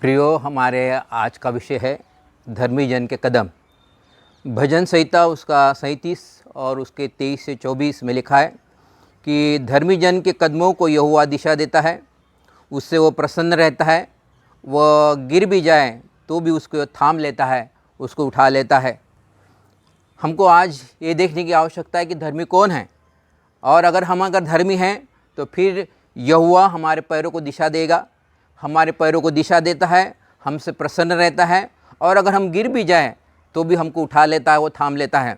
प्रियो, हमारे आज का विषय है धर्मी जन के कदम। भजन संहिता उसका 37 और उसके 23 से 24 में लिखा है कि धर्मी जन के कदमों को यहोवा दिशा देता है, उससे वो प्रसन्न रहता है। वह गिर भी जाए तो भी उसको थाम लेता है, उसको उठा लेता है। हमको आज ये देखने की आवश्यकता है कि धर्मी कौन है, और अगर धर्मी हैं तो फिर यहोवा हमारे पैरों को दिशा देगा, हमारे पैरों को दिशा देता है, हमसे प्रसन्न रहता है। और अगर हम गिर भी जाएं तो भी हमको उठा लेता है, वो थाम लेता है।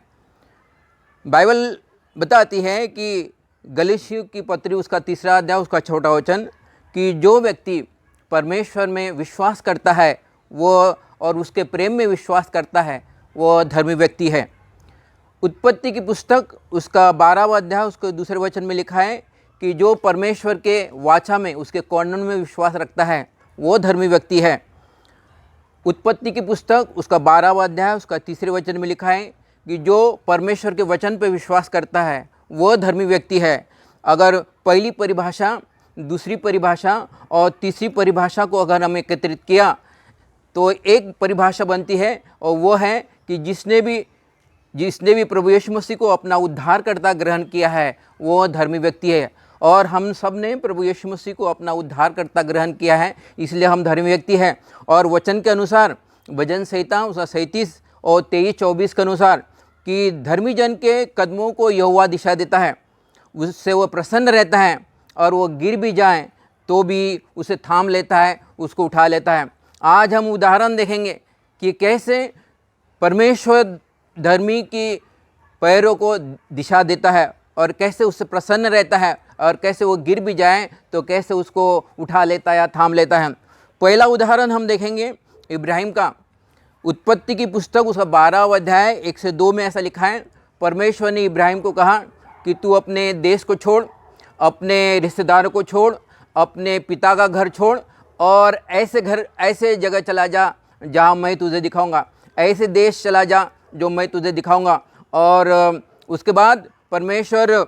बाइबल बताती है कि गलातियों की पत्री उसका 3 अध्याय उसका 6 वचन कि जो व्यक्ति परमेश्वर में विश्वास करता है वो और उसके प्रेम में विश्वास करता है, वो धर्मी व्यक्ति है। उत्पत्ति की पुस्तक उसका 12वां अध्याय उसके 2 वचन में लिखा है कि जो परमेश्वर के वाचा में, उसके कानून में विश्वास रखता है, वो धर्मी व्यक्ति है। उत्पत्ति की पुस्तक उसका 12वां अध्याय उसका 3 वचन में लिखा है कि जो परमेश्वर के वचन पर विश्वास करता है वो धर्मी व्यक्ति है। अगर पहली परिभाषा, दूसरी परिभाषा और तीसरी परिभाषा को अगर हम एकत्रित किया तो एक परिभाषा बनती है, और वो है कि जिसने भी प्रभु यीशु मसीह को अपना उद्धारकर्ता ग्रहण किया है वो धर्मी व्यक्ति है। और हम सब ने प्रभु यीशु मसीह को अपना उद्धारकर्ता ग्रहण किया है, इसलिए हम धर्मी व्यक्ति हैं। और वचन के अनुसार भजन संहिता उसका 37 और 23-24 के अनुसार कि धर्मी जन के कदमों को यहोवा दिशा देता है, उससे वो प्रसन्न रहता है, और वो गिर भी जाए तो भी उसे थाम लेता है, उसको उठा लेता है। आज हम उदाहरण देखेंगे कि कैसे परमेश्वर धर्मी की पैरों को दिशा देता है और कैसे उससे प्रसन्न रहता है, और कैसे वो गिर भी जाए तो कैसे उसको उठा लेता है या थाम लेता है। पहला उदाहरण हम देखेंगे इब्राहिम का। उत्पत्ति की पुस्तक उसका 12वां अध्याय 1 से 2 में ऐसा लिखा है, परमेश्वर ने इब्राहिम को कहा कि तू अपने देश को छोड़, अपने रिश्तेदारों को छोड़, अपने पिता का घर छोड़ और ऐसे जगह चला जा जहाँ मैं तुझे दिखाऊंगा, ऐसे देश चला जा जो मैं तुझे दिखाऊंगा। और उसके बाद परमेश्वर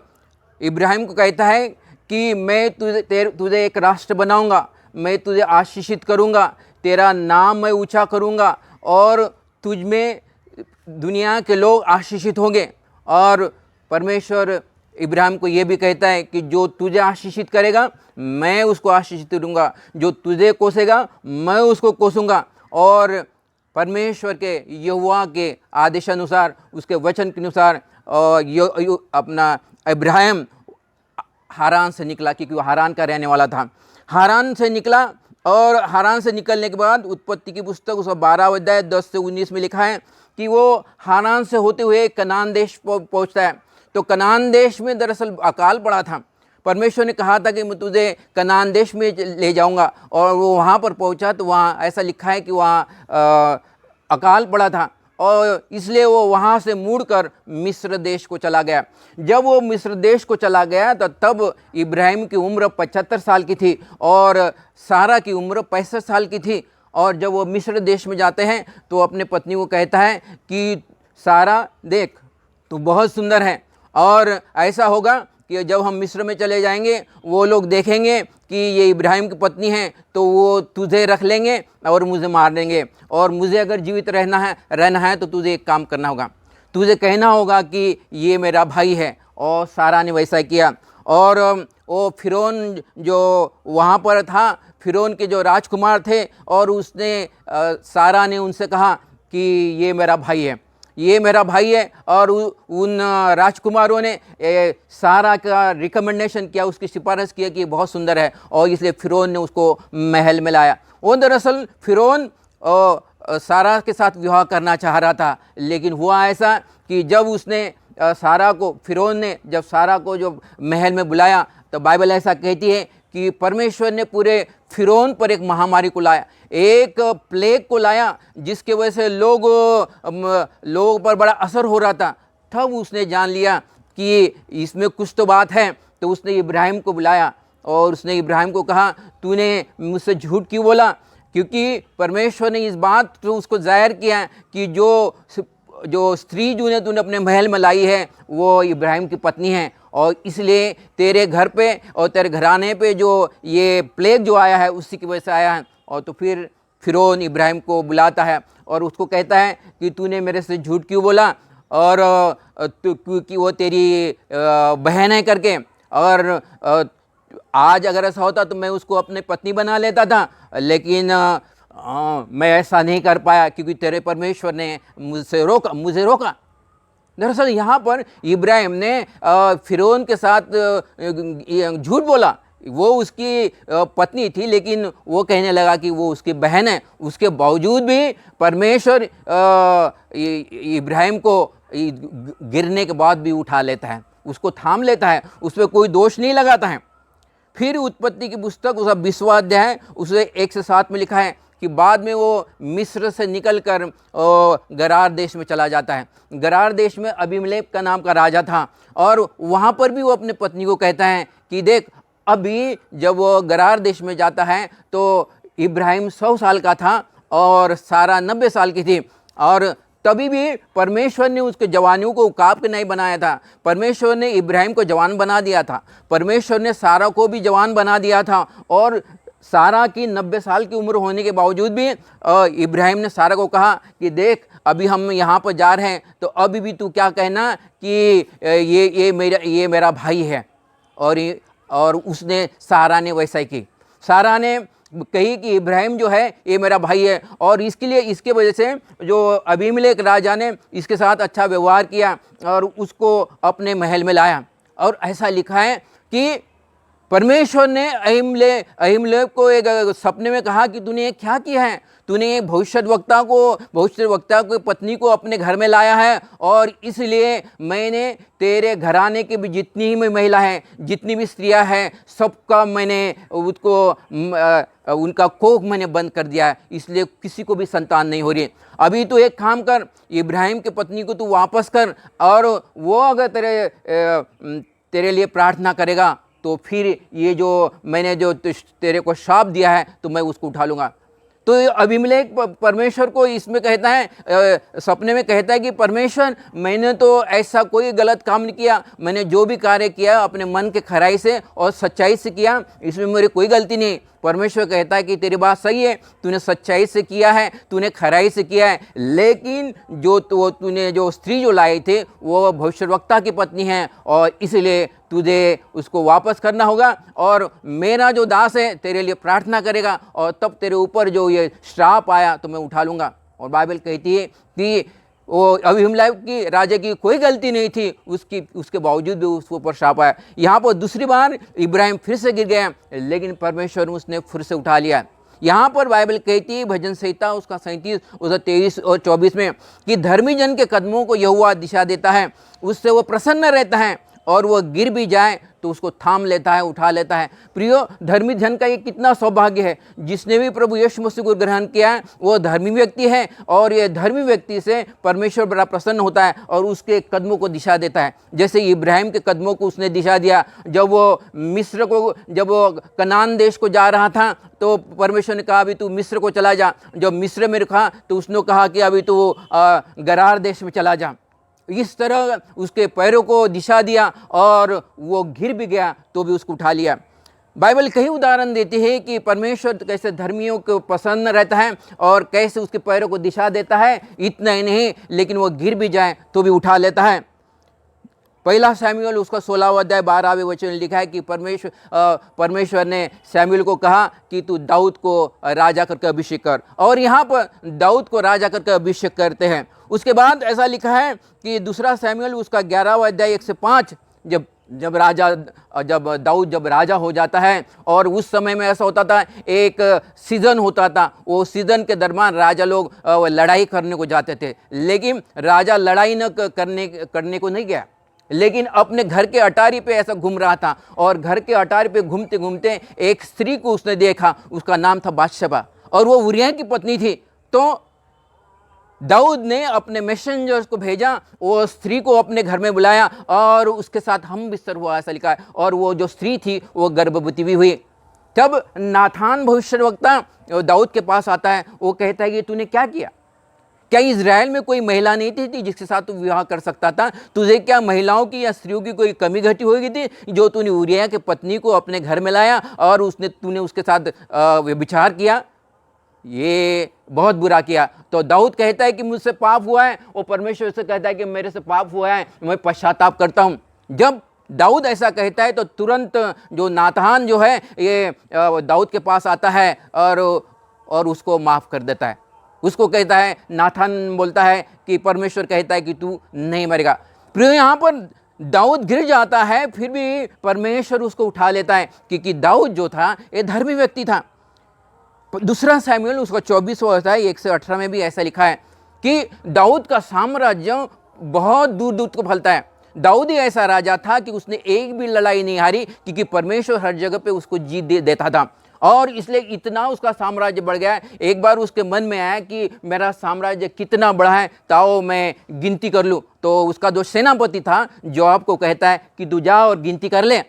इब्राहिम को कहता है कि मैं तुझे एक राष्ट्र बनाऊंगा, मैं तुझे आशीषित करूंगा, तेरा नाम मैं ऊंचा करूंगा और तुझ में दुनिया के लोग आशीषित होंगे। और परमेश्वर इब्राहिम को ये भी कहता है कि जो तुझे आशीषित करेगा मैं उसको आशीषित करूंगा, जो तुझे कोसेगा मैं उसको कोसूंगा। और परमेश्वर के यहोवा के आदेशानुसार, उसके वचन के अनुसार अपना इब्राहिम हारान से निकला, क्योंकि वो हारान का रहने वाला था। हारान से निकला, और हारान से निकलने के बाद उत्पत्ति की पुस्तक उसका 12वां अध्याय 10 से 19 में लिखा है कि वो हारान से होते हुए कनान देश पहुंचता है। तो कनान देश में दरअसल अकाल पड़ा था। परमेश्वर ने कहा था कि मैं तुझे कनान देश में ले जाऊंगा, और वो वहाँ पर पहुँचा तो वहाँ ऐसा लिखा है कि वहाँ अकाल पड़ा था, और इसलिए वो वहाँ से मुड़कर मिस्र देश को चला गया। जब वो मिस्र देश को चला गया तो तब इब्राहिम की उम्र 75 साल की थी और सारा की उम्र 65 साल की थी। और जब वो मिस्र देश में जाते हैं तो अपने पत्नी को कहता है कि सारा देख, तू बहुत सुंदर है, और ऐसा होगा कि जब हम मिस्र में चले जाएंगे वो लोग देखेंगे कि ये इब्राहिम की पत्नी है तो वो तुझे रख लेंगे और मुझे मार देंगे। और मुझे अगर जीवित रहना है तो तुझे एक काम करना होगा, तुझे कहना होगा कि ये मेरा भाई है। और सारा ने वैसा किया। और वो फिरौन जो वहाँ पर था, फिरौन के जो राजकुमार थे, और उसने सारा ने उनसे कहा कि ये मेरा भाई है, ये मेरा भाई है। और उन राजकुमारों ने सारा का रिकमेंडेशन किया, उसकी सिफारिश किया कि बहुत सुंदर है, और इसलिए फिरौन ने उसको महल में लाया। वो दरअसल फिरौन सारा के साथ विवाह करना चाह रहा था, लेकिन हुआ ऐसा कि जब उसने फिरौन ने जब सारा को जो महल में बुलाया तो बाइबल ऐसा कहती है कि परमेश्वर ने पूरे फिरौन पर एक महामारी को लाया, एक प्लेग को लाया, जिसके वजह से लोगों पर बड़ा असर हो रहा था। तब उसने जान लिया कि इसमें कुछ तो बात है। तो उसने इब्राहिम को बुलाया और उसने इब्राहिम को कहा, तूने मुझसे झूठ क्यों बोला? क्योंकि परमेश्वर ने इस बात को उसको जाहिर किया कि जो स्त्री जो तूने अपने महल में लाई है वो इब्राहिम की पत्नी है, और इसलिए तेरे घर पे और तेरे घराने पे जो ये प्लेग जो आया है उसी की वजह से आया है। और तो फिर फिरौन इब्राहिम को बुलाता है और उसको कहता है कि तूने मेरे से झूठ क्यों बोला, और क्योंकि वो तेरी बहन है करके, और आज अगर ऐसा होता तो मैं उसको अपनी पत्नी बना लेता था, लेकिन मैं ऐसा नहीं कर पाया क्योंकि तेरे परमेश्वर ने मुझे रोका। दरअसल यहाँ पर इब्राहिम ने फिरौन के साथ झूठ बोला। वो उसकी पत्नी थी, लेकिन वो कहने लगा कि वो उसकी बहन है। उसके बावजूद भी परमेश्वर इब्राहिम को गिरने के बाद भी उठा लेता है, उसको थाम लेता है, उस पर कोई दोष नहीं लगाता है। फिर उत्पत्ति की पुस्तक उसका 20वां अध्याय उसे 1 से 7 में लिखा है कि बाद में वो मिस्र से निकलकर गरार देश में चला जाता है। गरार देश में अबीमेलेक का नाम का राजा था, और वहाँ पर भी वो अपने पत्नी को कहता है कि देख, अभी जब वो गरार देश में जाता है तो इब्राहिम 100 साल का था और सारा 90 साल की थी, और तभी भी परमेश्वर ने उसके जवानियों को उकाब के नहीं बनाया था। परमेश्वर ने इब्राहिम को जवान बना दिया था, परमेश्वर ने सारा को भी जवान बना दिया था, और सारा की 90 साल की उम्र होने के बावजूद भी इब्राहिम ने सारा को कहा कि देख, अभी हम यहाँ पर जा रहे हैं तो अभी भी तू क्या कहना कि ये मेरा भाई है। और उसने सारा ने वैसा ही की। सारा ने कही कि इब्राहिम जो है ये मेरा भाई है, और इसके वजह से जो अबीमेलेक राजा ने इसके साथ अच्छा व्यवहार किया और उसको अपने महल में लाया। और ऐसा लिखा है कि परमेश्वर ने अहीमलेक को एक सपने में कहा कि तूने ये क्या किया है, तूने एक भविष्यवक्ता को पत्नी को अपने घर में लाया है, और इसलिए मैंने तेरे घराने की भी जितनी भी महिला हैं, जितनी भी स्त्रियां हैं, सबका मैंने उनका कोख मैंने बंद कर दिया है, इसलिए किसी को भी संतान नहीं हो रही। अभी तो एक काम कर, इब्राहिम की पत्नी को तू वापस कर, और वो अगर तेरे लिए प्रार्थना करेगा तो फिर ये जो मैंने जो तेरे को श्राप दिया है तो मैं उसको उठा लूँगा। तो अबीमेलेक परमेश्वर को इसमें कहता है, सपने में कहता है कि परमेश्वर, मैंने तो ऐसा कोई गलत काम नहीं किया, मैंने जो भी कार्य किया अपने मन के खराई से और सच्चाई से किया, इसमें मेरी कोई गलती नहीं। परमेश्वर कहता है कि तेरी बात सही है, तूने सच्चाई से किया है, तूने खराई से किया है, लेकिन तूने जो स्त्री जो लाई थे वो भविष्यवक्ता की पत्नी है, और इसलिए तुझे उसको वापस करना होगा, और मेरा जो दास है तेरे लिए प्रार्थना करेगा, और तब तेरे ऊपर जो ये श्राप आया तो मैं उठा लूँगा। और बाइबल कहती है कि वो अबीमेलेक की राजा की कोई गलती नहीं थी, उसके बावजूद भी उसके ऊपर श्राप आया। यहाँ पर दूसरी बार इब्राहिम फिर से गिर गया, लेकिन परमेश्वर ने उसने फिर से उठा लिया। यहाँ पर बाइबल कहती है भजन संहिता उसका 37 उसका 23 और 24 में कि धर्मी जन के कदमों को यहोवा दिशा देता है, उससे वो प्रसन्न रहता है, और वो गिर भी जाए तो उसको थाम लेता है, उठा लेता है। प्रियो, धर्मी जन का ये कितना सौभाग्य है, जिसने भी प्रभु यीशु मसीह को ग्रहण किया है वो धर्मी व्यक्ति है, और ये धर्मी व्यक्ति से परमेश्वर बड़ा प्रसन्न होता है और उसके कदमों को दिशा देता है। जैसे इब्राहिम के कदमों को उसने दिशा दिया, जब वो कनान देश को जा रहा था तो परमेश्वर ने कहा अभी तू मिस्र को चला जा। जब मिस्र में रखा तो उसने कहा कि अभी तू गरार देश में चला जा। इस तरह उसके पैरों को दिशा दिया, और वो गिर भी गया तो भी उसको उठा लिया। बाइबल कई उदाहरण देती है कि परमेश्वर कैसे धर्मियों को पसंद रहता है और कैसे उसके पैरों को दिशा देता है। इतना ही नहीं, लेकिन वो गिर भी जाए तो भी उठा लेता है। पहला शमूएल उसका 16वां अध्याय 12वें वचन लिखा है कि परमेश्वर ने शमूएल को कहा कि तू दाऊद को राजा करके अभिषेक कर, और यहाँ पर दाऊद को राजा करके अभिषेक करते हैं। उसके बाद ऐसा लिखा है कि दूसरा शमूएल उसका 11वां अध्याय 1 से 5, जब दाऊद जब राजा हो जाता है, और उस समय में ऐसा होता था, एक सीजन होता था, वो सीजन के दरमियान राजा लोग लड़ाई करने को जाते थे, लेकिन राजा लड़ाई न करने को नहीं गया, लेकिन अपने घर के अटारी पे ऐसा घूम रहा था, और घर के अटारी पे घूमते घूमते एक स्त्री को उसने देखा, उसका नाम था बादशबा, और वो उरिय्याह की पत्नी थी। तो दाऊद ने अपने मैसेंजर्स को भेजा, वो स्त्री को अपने घर में बुलाया और उसके साथ हम बिस्तर हुआ, ऐसा लिखा है, और वो जो स्त्री थी वो गर्भवती भी हुई। तब नाथान भविष्यवक्ता दाऊद के पास आता है, वो कहता है कि तूने क्या किया? क्या इज़राइल में कोई महिला नहीं थी जिसके साथ तू विवाह कर सकता था? तुझे क्या महिलाओं की या स्त्रियों की कोई कमी घटी हो गई थी जो तूने उरिय्याह की पत्नी को अपने घर में लाया और तूने उसके साथ व्यभिचार किया? ये बहुत बुरा किया। तो दाऊद कहता है कि मुझसे पाप हुआ है, और परमेश्वर से कहता है कि मेरे से पाप हुआ है, मैं पश्चाताप करता हूँ। जब दाऊद ऐसा कहता है तो तुरंत जो नातान जो है ये दाऊद के पास आता है और उसको माफ़ कर देता है। उसको कहता है, नातान बोलता है कि परमेश्वर कहता है कि तू नहीं मरेगा। प्रिय, यहाँ पर दाऊद गिर जाता है, फिर भी परमेश्वर उसको उठा लेता है, क्योंकि दाऊद जो था ये धर्मी व्यक्ति था। दूसरा शमूएल उसका 24वां अध्याय 1 से 18 में भी ऐसा लिखा है कि दाऊद का साम्राज्य बहुत दूर दूर को फैलता है। दाऊद ही ऐसा राजा था कि उसने एक भी लड़ाई नहीं हारी, क्योंकि परमेश्वर हर जगह पे उसको जीत देता था, और इसलिए इतना उसका साम्राज्य बढ़ गया। एक बार उसके मन में आया कि मेरा साम्राज्य कितना बड़ा है, ताओ मैं गिनती कर लूँ। तो उसका जो सेनापति था जोआब को कहता है कि तू जा और गिनती कर ले।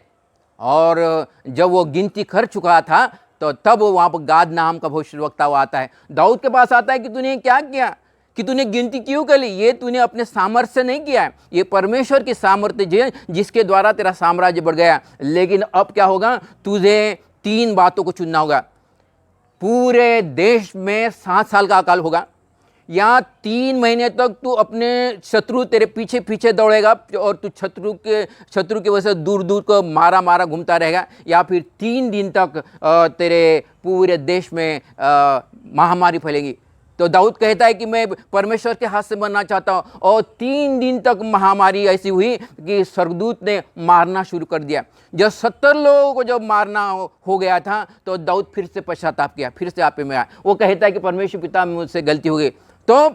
और जब वो गिनती कर चुका था तो तब वहाँ पर गाद नाम का भविष्यवक्ता आता है, दाऊद के पास आता है कि तूने क्या किया, कि तूने गिनती क्यों कर ली? ये तूने अपने सामर्थ्य से नहीं किया है, ये परमेश्वर की सामर्थ्य जिसके द्वारा तेरा साम्राज्य बढ़ गया। लेकिन अब क्या होगा, तुझे 3 बातों को चुनना होगा। पूरे देश में 7 साल का अकाल होगा, या 3 महीने तक तू अपने शत्रु तेरे पीछे पीछे दौड़ेगा और तू शत्रु की वजह से दूर दूर को मारा मारा घूमता रहेगा, या फिर 3 दिन तक तेरे पूरे देश में महामारी फैलेगी। तो दाऊद कहता है कि मैं परमेश्वर के हाथ से बनना चाहता हूँ, और 3 दिन तक महामारी ऐसी हुई कि स्वर्गदूत ने मारना शुरू कर दिया। जब 70 लोगों को जब मारना हो गया था तो दाऊद फिर से पश्चाताप किया, फिर से आपे में आया। वो कहता है कि परमेश्वर पिता, मुझसे गलती हो गई। तो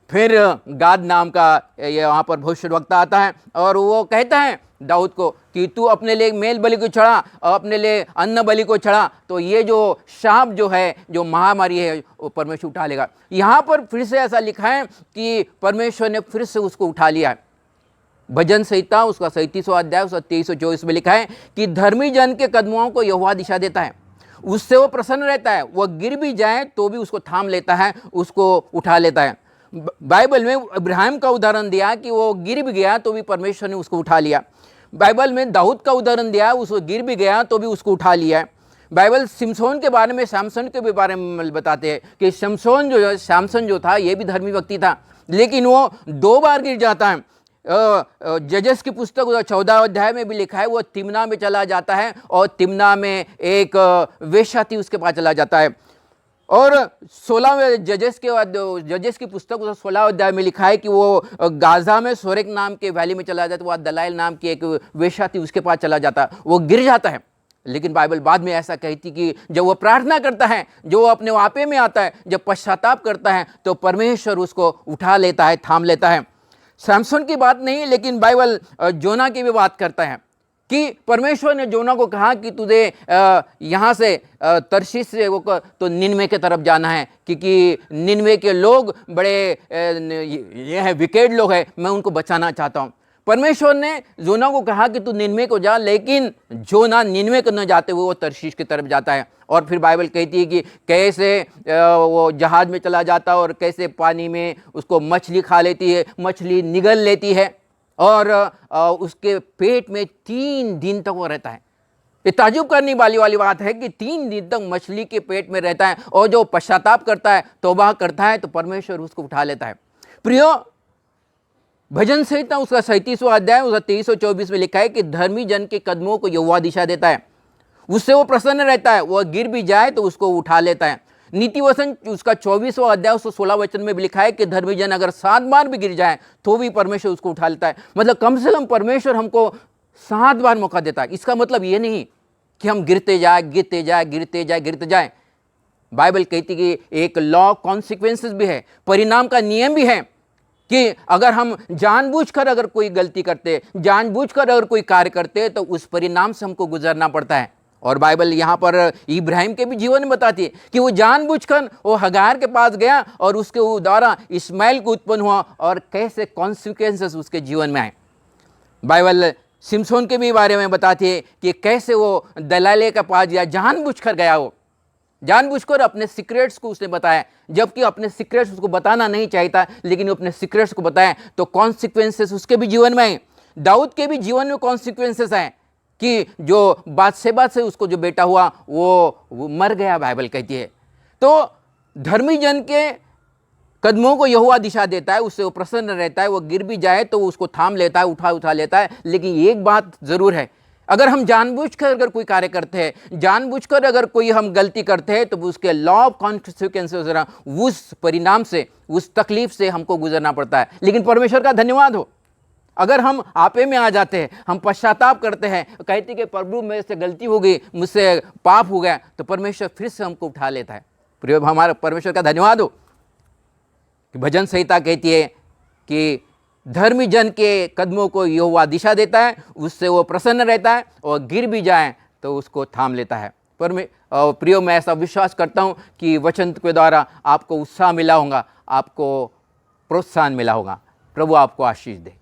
फिर गाद नाम का ये वहाँ पर भविष्यवक्ता आता है, और वो कहता है दाऊद को कि तू अपने लिए मेल बलि को चढ़ा और अपने लिए अन्न बलि को चढ़ा, तो ये जो शाप जो है, जो महामारी है, वो परमेश्वर उठा लेगा। यहाँ पर फिर से ऐसा लिखा है कि परमेश्वर ने फिर से उसको उठा लिया है। भजन संहिता उसका 37वां अध्याय उसका 23 और 24 में लिखा है कि धर्मी जन के कदमों को यहोवा दिशा देता है, उससे वो प्रसन्न रहता है, वह गिर भी जाए तो भी उसको थाम लेता है, उसको उठा लेता है। बाइबल में इब्राहिम का उदाहरण दिया कि वो गिर भी गया तो भी परमेश्वर ने उसको उठा लिया। बाइबल में दाऊद का उदाहरण दिया, उसको गिर भी गया तो भी उसको उठा लिया है। बाइबल सिमसोन के बारे में, सैमसन के भी बारे में बताते हैं कि सैमसन जो था ये भी धर्मी व्यक्ति था, लेकिन वो 2 बार गिर जाता है। जजेस की पुस्तक 14 अध्याय में भी लिखा है, वो तिम्ना में चला जाता है और तिम्ना में एक वेश्या थी उसके पास चला जाता है। और 16वें जजेस की पुस्तक 16 अध्याय में लिखा है कि वो गाजा में सोरेक नाम के वैली में चला जाता है, वह दलाइल नाम की एक वेश्या थी उसके पास चला जाता है, वो गिर जाता है। लेकिन बाइबल बाद में ऐसा कहती कि जब वो प्रार्थना करता है, जो वो अपने वापे में आता है, जब पश्चाताप करता है, तो परमेश्वर उसको उठा लेता है, थाम लेता है। सैमसन की बात नहीं, लेकिन बाइबल जोना की भी बात करता है कि परमेश्वर ने जोना को कहा कि तुझे यहाँ से तर्शीश से तो निनवे के तरफ जाना है, क्योंकि निनवे के लोग बड़े ये है विकेट लोग हैं, मैं उनको बचाना चाहता हूँ। परमेश्वर ने जोना को कहा कि तू निनवे को जा, लेकिन जोना निनवे को न जाते हुए वो तर्शीश की तरफ जाता है। और फिर बाइबल कहती है कि कैसे वो जहाज में चला जाता है और कैसे पानी में उसको मछली खा लेती है, मछली निगल लेती है, और उसके पेट में 3 दिन तक वो रहता है। ये ताजुब करने वाली बात है कि 3 दिन तक मछली के पेट में रहता है, और जो पश्चाताप करता है, तौबा करता है, तो परमेश्वर उसको उठा लेता है। प्रियो, भजन संहिता उसका 37वां अध्याय उसका 23 और 24 में लिखा है कि धर्मी जन के कदमों को यहोवा दिशा देता है, उससे वो प्रसन्न रहता है, वह गिर भी जाए तो उसको उठा लेता है। नीति वचन उसका 24वां अध्याय उसका 16 वचन में भी लिखा है कि धर्मी जन अगर 7 बार भी गिर जाए तो भी परमेश्वर उसको उठा लेता है। मतलब कम से कम परमेश्वर हमको 7 बार मौका देता है। इसका मतलब ये नहीं कि हम गिरते जाए। बाइबल कहती कि एक लॉ कॉन्सिक्वेंसेस भी है, परिणाम का नियम भी है, कि अगर हम जानबूझकर अगर कोई गलती करते, जानबूझकर अगर कोई कार्य करते, तो उस परिणाम से हमको गुजरना पड़ता है। और बाइबल यहाँ पर इब्राहिम के भी जीवन में बताती है कि वो जानबूझकर वो हगार के पास गया और उसके द्वारा इस्माइल को उत्पन्न हुआ, और कैसे कॉन्सिक्वेंसेस उसके जीवन में आए। बाइबल सिमसोन के भी बारे में बताती है कि कैसे वो दलाले के पास गया, जानबूझकर गया, वो जानबूझकर अपने सीक्रेट्स को उसने बताया, जबकि अपने सीक्रेट्स उसको बताना नहीं चाहिए था, लेकिन वो अपने सीक्रेट्स को बताया, तो कॉन्सिक्वेंसेस उसके भी जीवन में आए। दाऊद के भी जीवन में कॉन्सिक्वेंसेस आए कि जो बात से उसको जो बेटा हुआ वो मर गया, बाइबल कहती है। तो धर्मी जन के कदमों को यहोवा दिशा देता है, उससे वो प्रसन्न रहता है। वो गिर भी जाए तो वो उसको थाम लेता है, उठा लेता है। लेकिन एक बात ज़रूर है, अगर हम जानबूझकर अगर कोई कार्य करते हैं, जानबूझकर अगर कोई हम गलती करते हैं, तो उसके लॉ ऑफ कॉन्सिक्वेंसेस, उस परिणाम से, उस तकलीफ से हमको गुजरना पड़ता है। लेकिन परमेश्वर का धन्यवाद हो, अगर हम आपे में आ जाते हैं, हम पश्चाताप करते हैं, कहते कि प्रभु मेरे से गलती हो गई, मुझसे पाप हो गया, तो परमेश्वर फिर से हमको उठा लेता है। प्रिय, हमारा परमेश्वर का धन्यवाद हो कि भजन संहिता कहती है कि धर्मी जन के कदमों को यहोवा दिशा देता है, उससे वो प्रसन्न रहता है, और गिर भी जाए तो उसको थाम लेता है। पर मैं प्रियो, मैं ऐसा विश्वास करता हूँ कि वचन के द्वारा आपको उत्साह मिला होगा, आपको प्रोत्साहन मिला होगा। प्रभु आपको आशीष दे।